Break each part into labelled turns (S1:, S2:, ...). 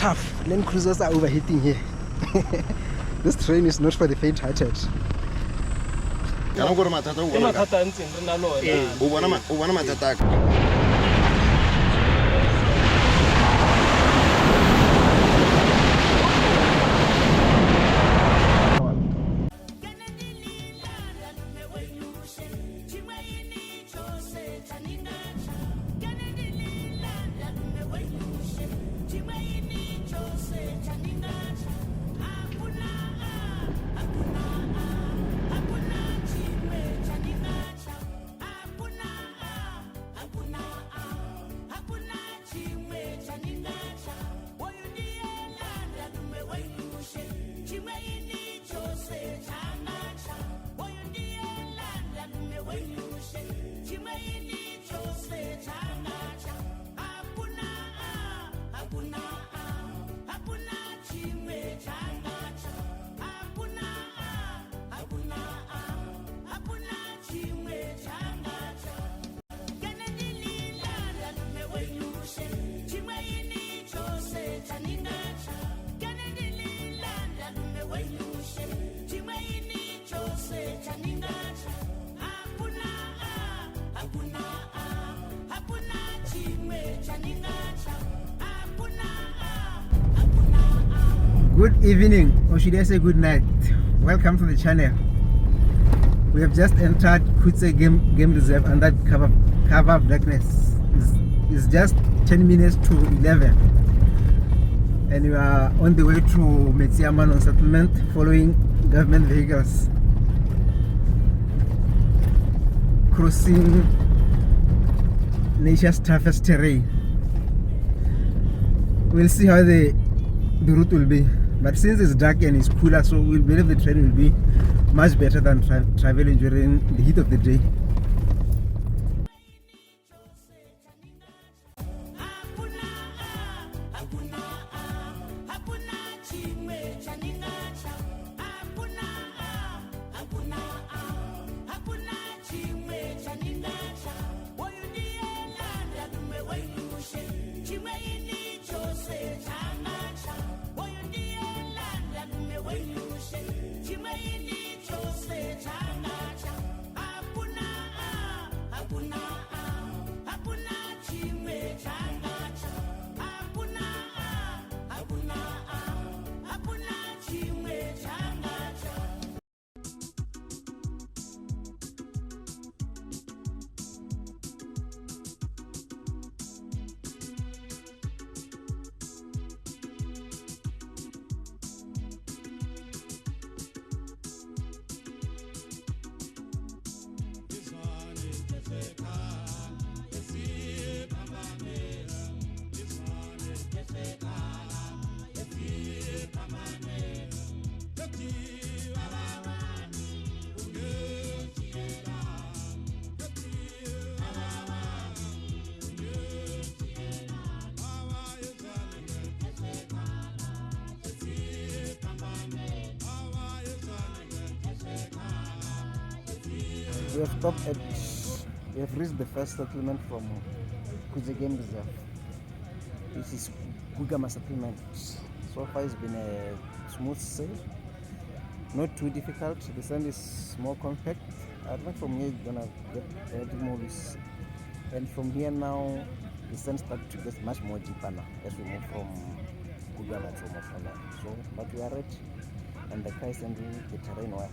S1: tough. Land cruisers are overheating here. This train is not for the faint-hearted. Good evening, or should I say good night. Welcome to the channel. We have just entered Khutse game reserve, and that cover blackness is just 10 minutes to 11. And we are on the way to Metsiamanong settlement following government vehicles crossing nature's toughest terrain. We'll see how the route will be, but since it's dark and it's cooler, so we believe the train will be much better than traveling during the heat of the day. We have stopped at, we have reached the first settlement from Khutse Game Reserve. This is Ckgr settlement. So far it's been a smooth sail, not too difficult. The sand is more compact. I think from here you're gonna get relative movies. And from here now the sand starts to get much more deeper now as we move from Ckgr to Moshana. So but we are ready and the car is handling the terrain well.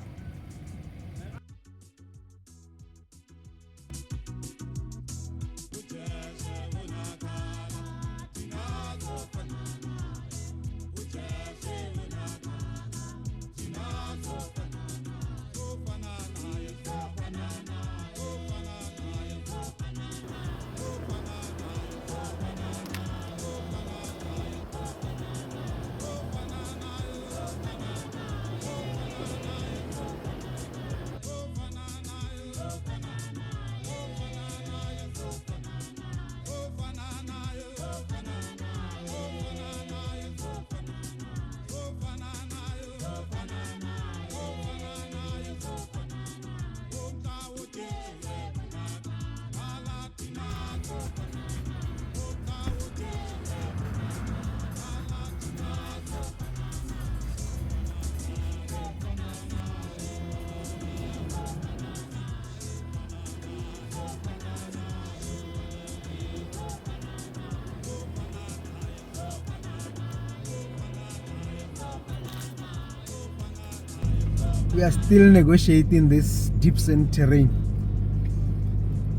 S1: We are still negotiating this deep sand terrain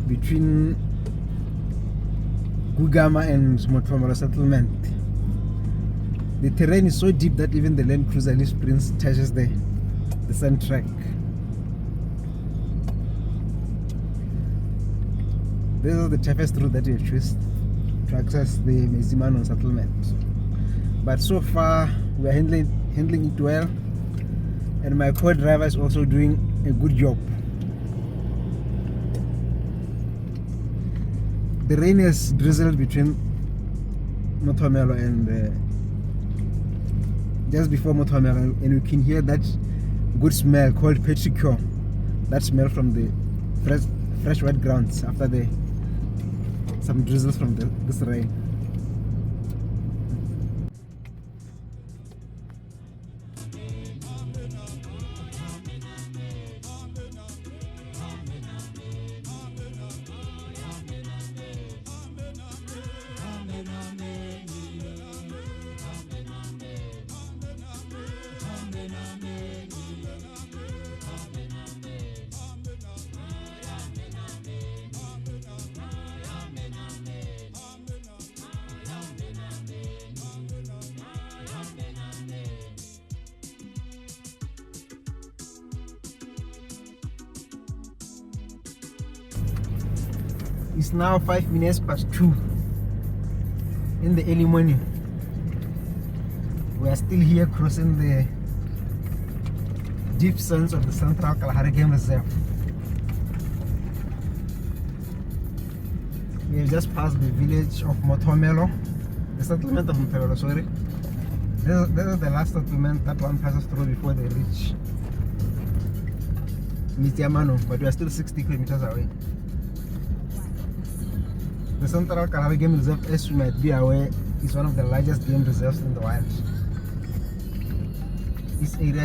S1: between Gugama and Motomolo settlement. The terrain is so deep that even the Land Cruiser Leaf Prince touches the sand track. This is the toughest route that we have chosen to access the Metsiamanong settlement. But so far we are handling it well, and my co-driver is also doing a good job. The rain has drizzled between Motomelo and just before Motomelo, and you can hear that good smell called Ckgr, that smell from the fresh wet grounds after some drizzles from this rain. It's now 5 minutes past 2 in the early morning. We are still here crossing the deep sands of the Central Kalahari Game Reserve. We have just passed the village of Motomelo, the settlement of Motomelo, sorry. This is the last settlement that one passes through before they reach Metsiamanong, but we are still 60 kilometers away. The Central Kalahari Game Reserve, as you might be aware, is one of the largest game reserves in the world. Its area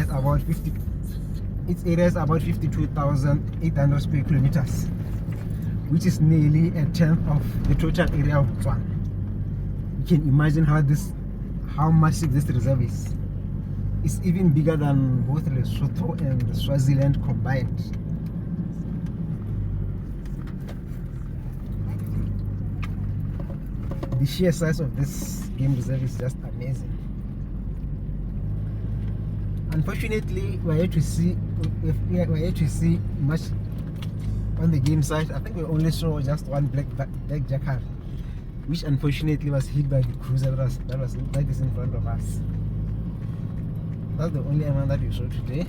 S1: is about 52,800 square kilometers, which is nearly a tenth of the total area of Botswana. You can imagine how massive this reserve is. It's even bigger than both Lesotho and Swaziland combined. The sheer size of this game reserve is just amazing. Unfortunately, we're yet to see much on the game site. I think we only saw just one black Ckgr, which unfortunately was hit by the cruiser that was like this in front of us. That's the only animal that we saw today.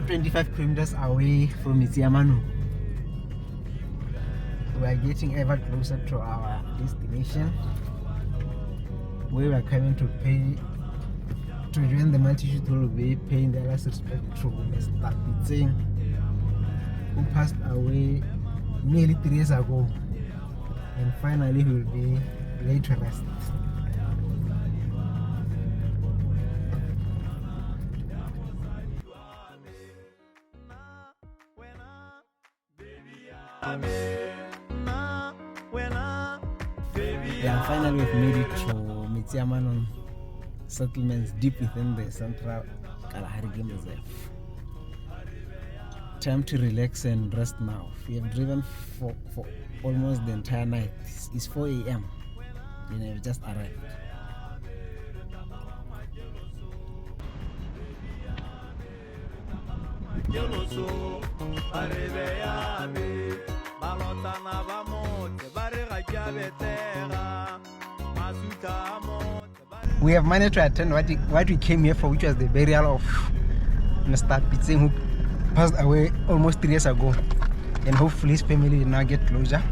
S1: "25 kilometers away from Metsiamanong. We are getting ever closer to our destination, where we are coming to join the multitude who will be paying their last respect to Mr. Khutse, who passed away nearly 3 years ago, and finally he will be laid to rest. Yeah, finally we've made it to Metsiamanong settlements deep within the Central Kalahari Game Reserve. Time to relax and rest now. We have driven for almost the entire night. It's 4 a.m. and we have just arrived. We have managed to attend what we came here for, which was the burial of Mr. Khutse, who passed away almost 3 years ago, and hopefully his family will now get closure.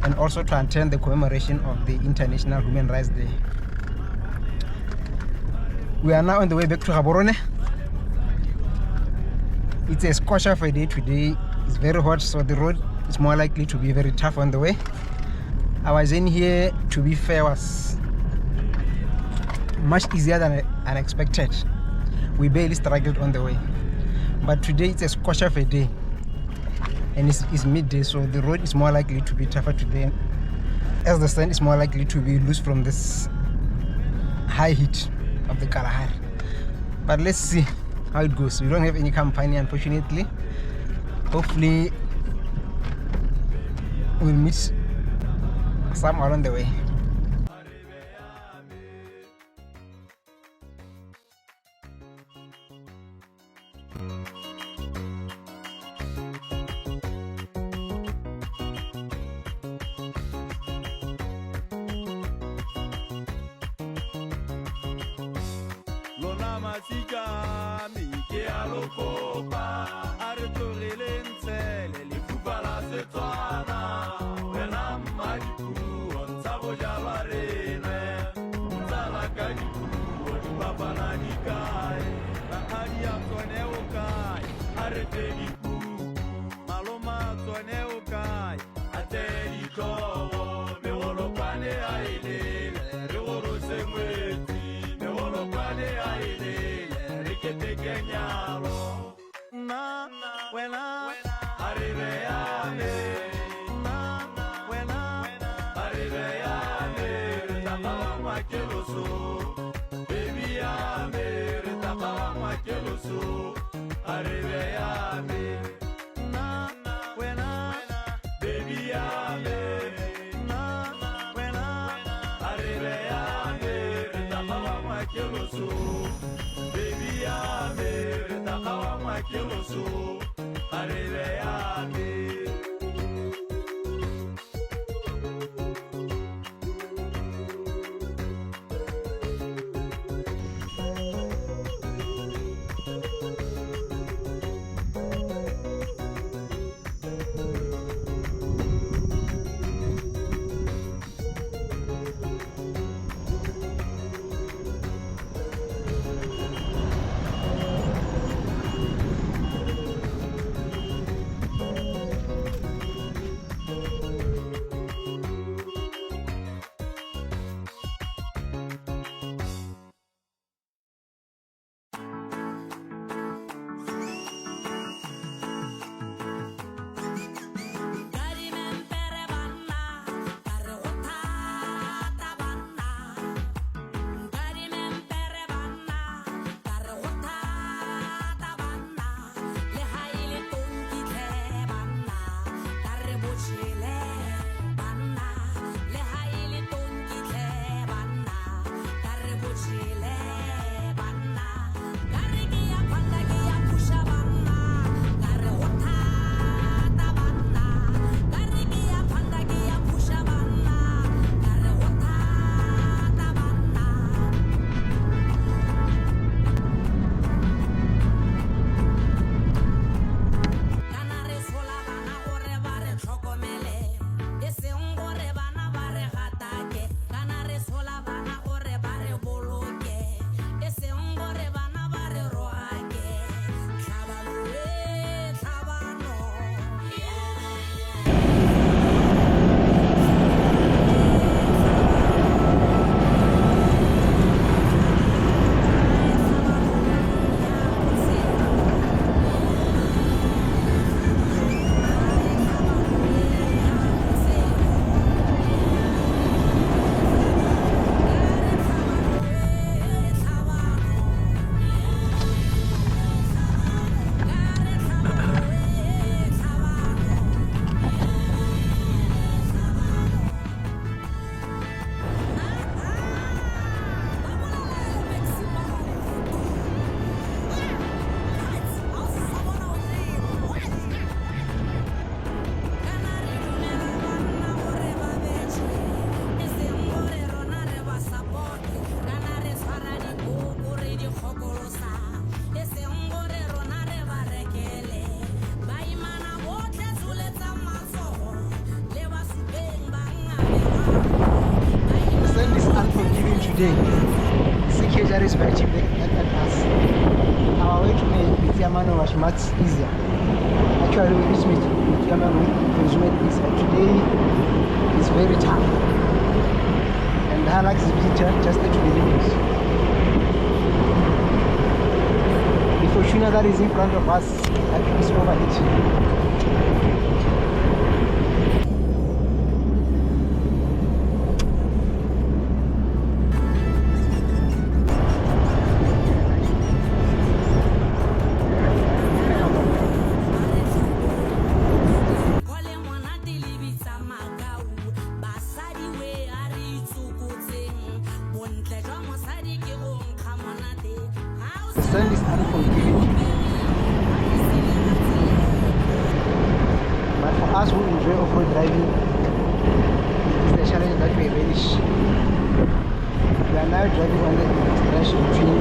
S1: and also to attend the commemoration of the International Human Rights Day. We are now on the way back to Gaborone. It's a scorcher of a day today. It's very hot, so the road is more likely to be very tough on the way. Our journey here, to be fair, was much easier than unexpected. We barely struggled on the way. But today it's a scorcher of a day, and it's midday, so the road is more likely to be tougher today, as the sun is more likely to be loose from this high heat of the Kalahari. But let's see how it goes. We don't have any company, unfortunately. Hopefully we'll meet somewhere on the way. today. Ckgr is very cheap at us. Our way to Metsiamanong was much easier. Actually, we reached Metsiamanong was made easier. Today is very tough. And the Hilux is visitor just to the limit. The Fortuner that is in front of us is overheating. The sun is unforgiving, but for us who enjoy off-road driving, it is the challenge that we relish. We are now driving on the stretch between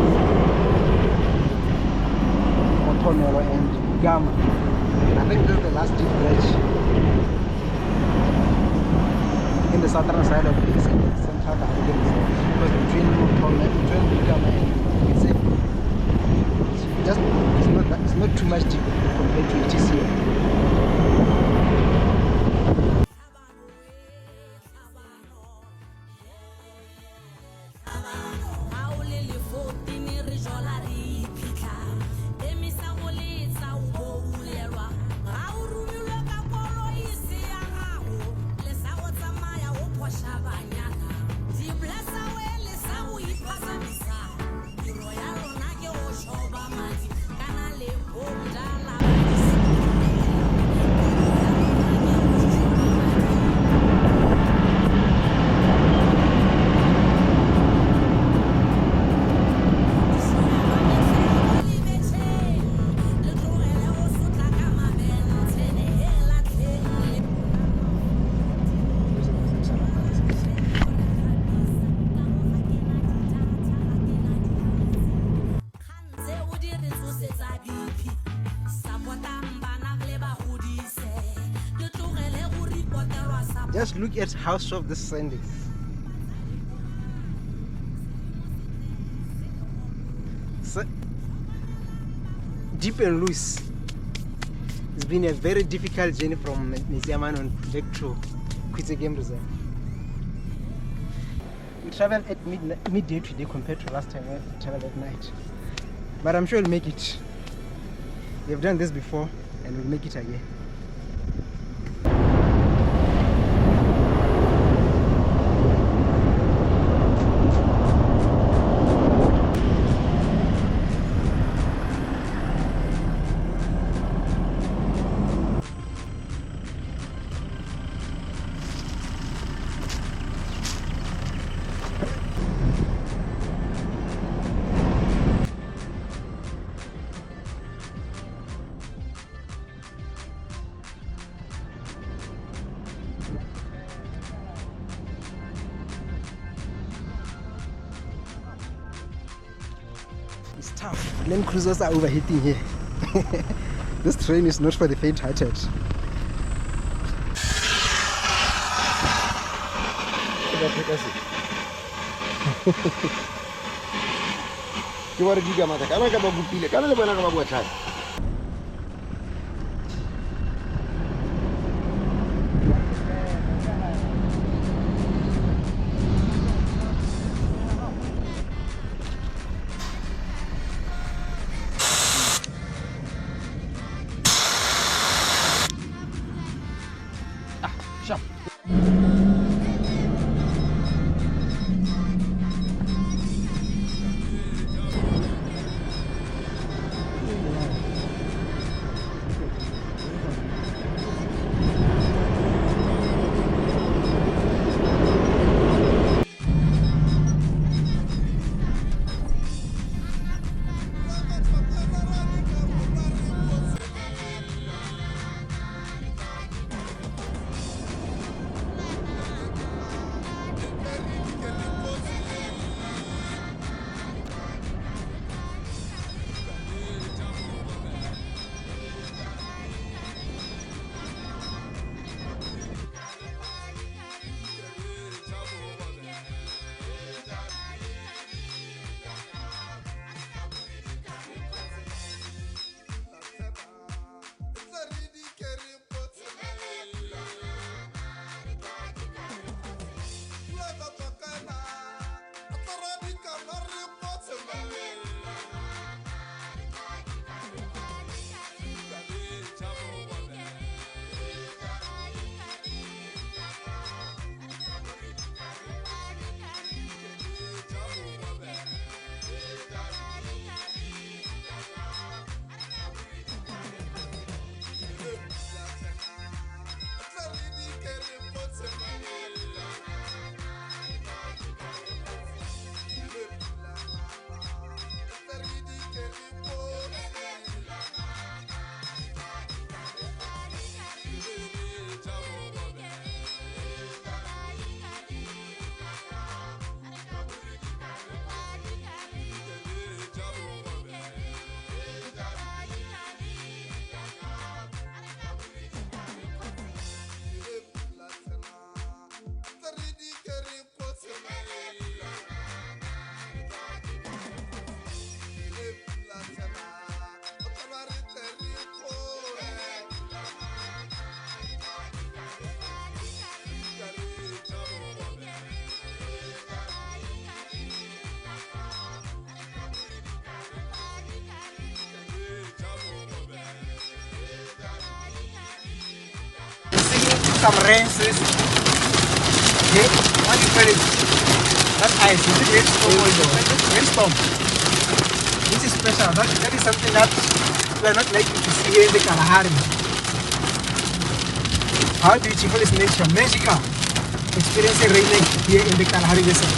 S1: Motomelo and Gama. I think this is the last deep bridge in the southern side of the central African zone, because between Gama and Khutse, it's not too much deep compared to it is here. Just look at how soft this sand is. So deep and loose. It's been a very difficult journey from Metsiamanong back to Khutse Game Reserve. We traveled at midday today compared to last time we traveled at night. But I'm sure we'll make it. We've done this before and we'll make it again. It's tough. Land cruisers are overheating here. This train is not for the faint-hearted. Sharp.
S2: some rains. Okay, what do you call it? That ice, is it rainstorm? This is special. That is something that we are not likely to see here in the Kalahari. How beautiful is nature, magical. Experiencing raining here in the Kalahari Desert.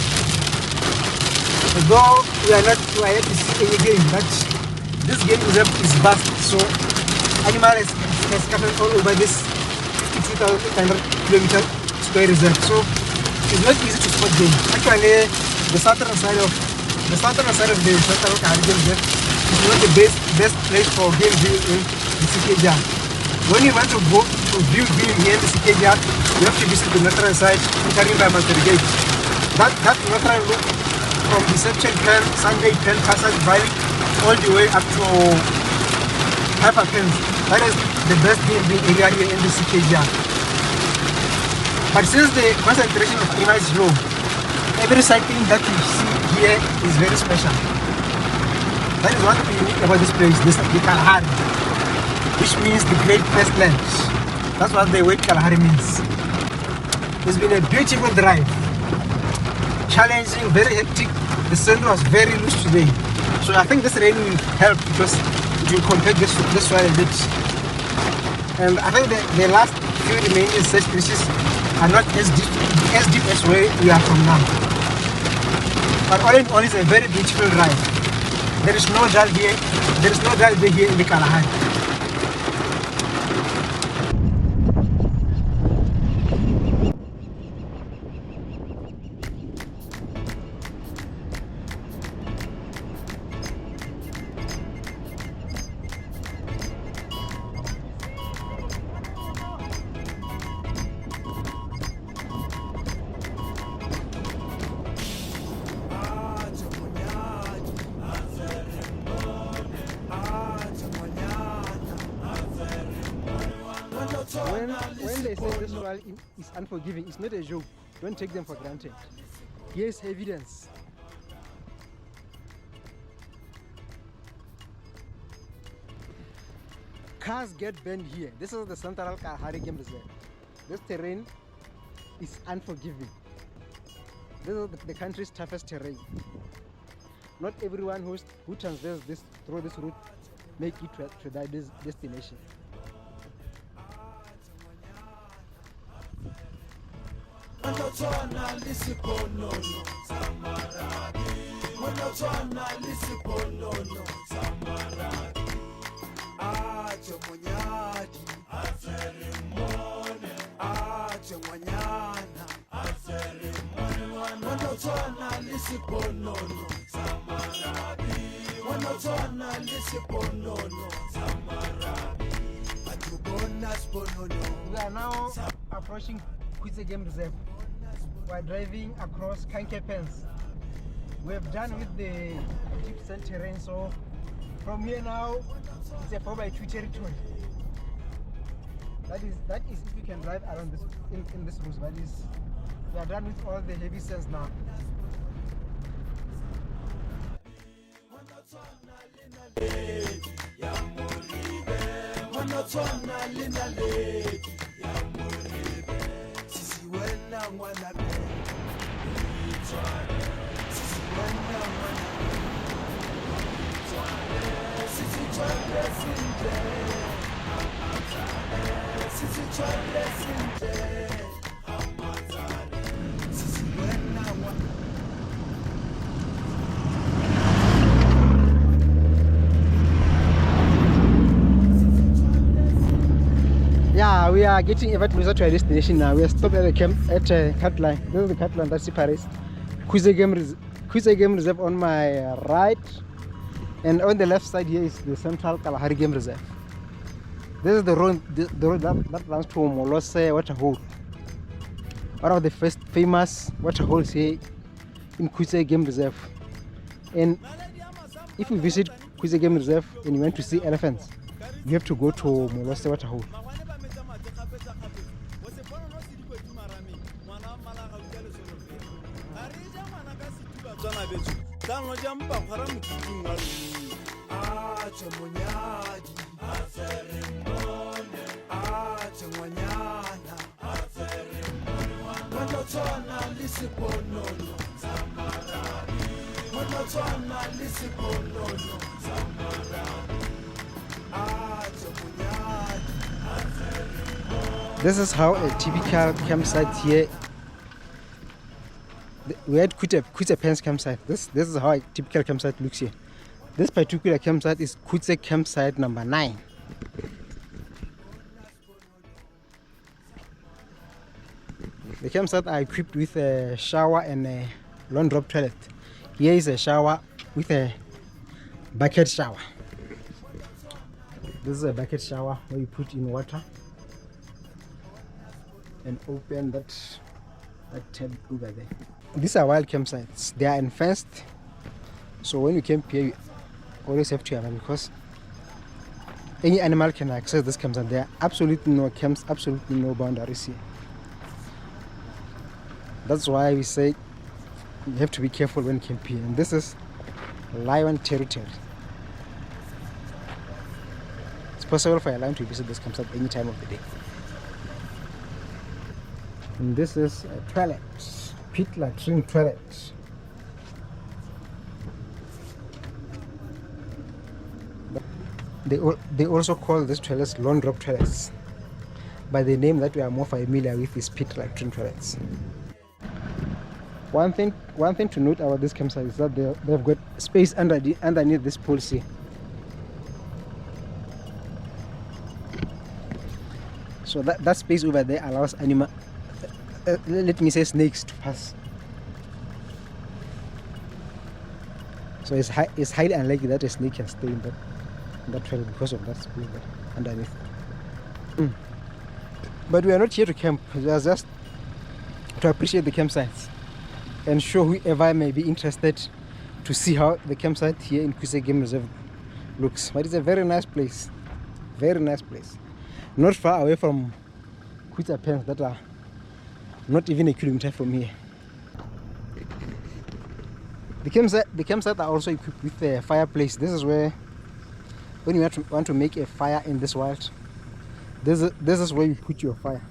S2: Although we are not yet to see any game, but this game is vast, so animals are scattered all over this 52,800 kilometer square reserve. So it's not easy to spot them. Actually, the southern side of the Central Kalahari Reserve is not the best place for game viewing in the Ckgr. When you want to go to view game here in the Ckgr, you have to visit the northern side, entering by Mountain Gate. That northern loop from Deception 10, Sunday 10, Passage Valley, all the way up to Hyper Pens. That is the best game area here in the Ckgr. But since the concentration of animals is low, every sighting that you see here is very special. That is one thing unique about this place, the Kalahari, which means the great wastelands. That's what the word Kalahari means. It's been a beautiful drive, challenging, very hectic. The sun was very loose today, so I think this rain will help because it will compact this soil a bit. And I think the last few remaining such species are not as deep as where we are from now. But all in all, it's a very beautiful drive. There is no dull here. There is no dull day here in the Kalahari. When they say this soil is unforgiving, it's not a joke. Don't take them for granted. Here's evidence. Cars get burned here. This is the Central Kalahari Game Reserve. This terrain is unforgiving. This is the country's toughest terrain. Not everyone who transfers through this route make it to that destination. We are now approaching Khutse Game Reserve. We are driving across Ckgr. We have done with the 50% terrain, so from here now it's a 4x2 territory. That is if you can drive around this in this route. That is, we are done with all the heavy sands now. Yeah, we are getting ever closer to our destination now. We are stopped at the camp at a cut line. This is the cut line that separates Khutse Game Reserve on my right, and on the left side here is the Central Kalahari Game Reserve. This is the road that runs to Molose Waterhole, one of the first famous waterholes here in Khutse Game Reserve. And if we visit Khutse Game Reserve and you want to see elephants, you have to go to Molose Waterhole. This is how a typical campsite here. We had Khutse campsite. This is how a typical campsite looks here. This particular campsite is Khutse campsite number 9. The campsite are equipped with a shower and a long drop toilet. Here is a shower with a bucket shower. This is a bucket shower where you put in water and open that tab over there. These are wild campsites. They are unfenced, so when you camp here, you always have to have them because any animal can access this campsite. There are absolutely no camps, absolutely no boundaries here. That's why we say you have to be careful when camping. And this is lion territory. It's possible for a lion to visit this campsite any time of the day. And this is a toilet, pit latrine toilet. They also call these toilets long drop toilets, but the name that we are more familiar with is pit latrine toilets. One thing to note about this campsite is that they've got space underneath this poles here. So that space over there allows let me say snakes to pass. So it's highly unlikely that a snake can stay in that trail because of that space there underneath. But we are not here to camp. We are just to appreciate the campsites and show whoever may be interested to see how the campsite here in Khutse Game Reserve looks. But it's a very nice place. Very nice place. Not far away from Khutse pens that are not even a kilometer from here. The campsite are also equipped with a fireplace. This is where, when you want to make a fire in this wild, this is where you put your fire.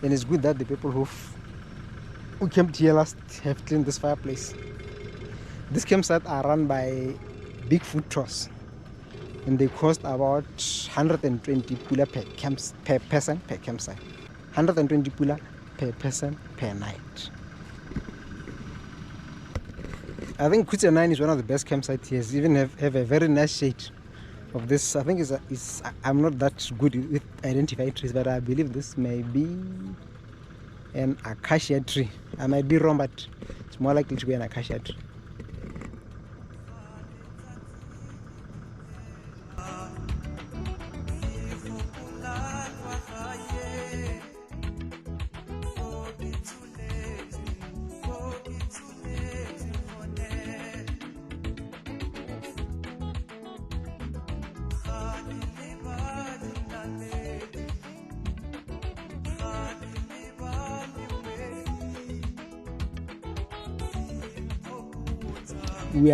S2: And it's good that the people who camped here last have cleaned this fireplace. These campsites are run by big food tours, and they cost about 120 pula per person per campsite. 120 pula per person per night. I think Khutse 9 is one of the best campsites here. It's even have a very nice shade of this. I think I'm not that good with identifying trees, but I believe this may be an acacia tree. I might be wrong, but it's more likely to be an acacia tree. We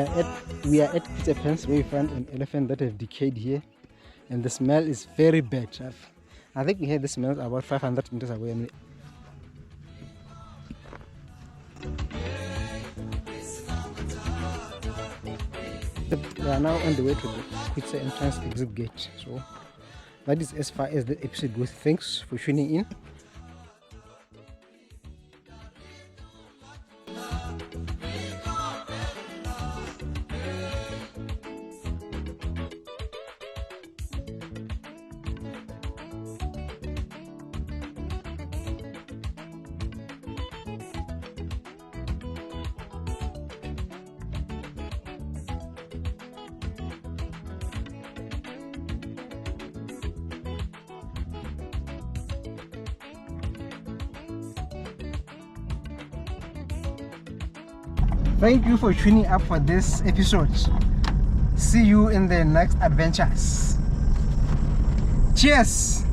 S2: are at Khutse Pens where we found an elephant that have decayed here, and the smell is very bad. I think we had the smell about 500 meters away. We are now on the way to the Khutse entrance exit gate. So that is as far as the episode goes. Thanks for tuning in. Thank you for tuning up for this episode. See you in the next adventures. Cheers!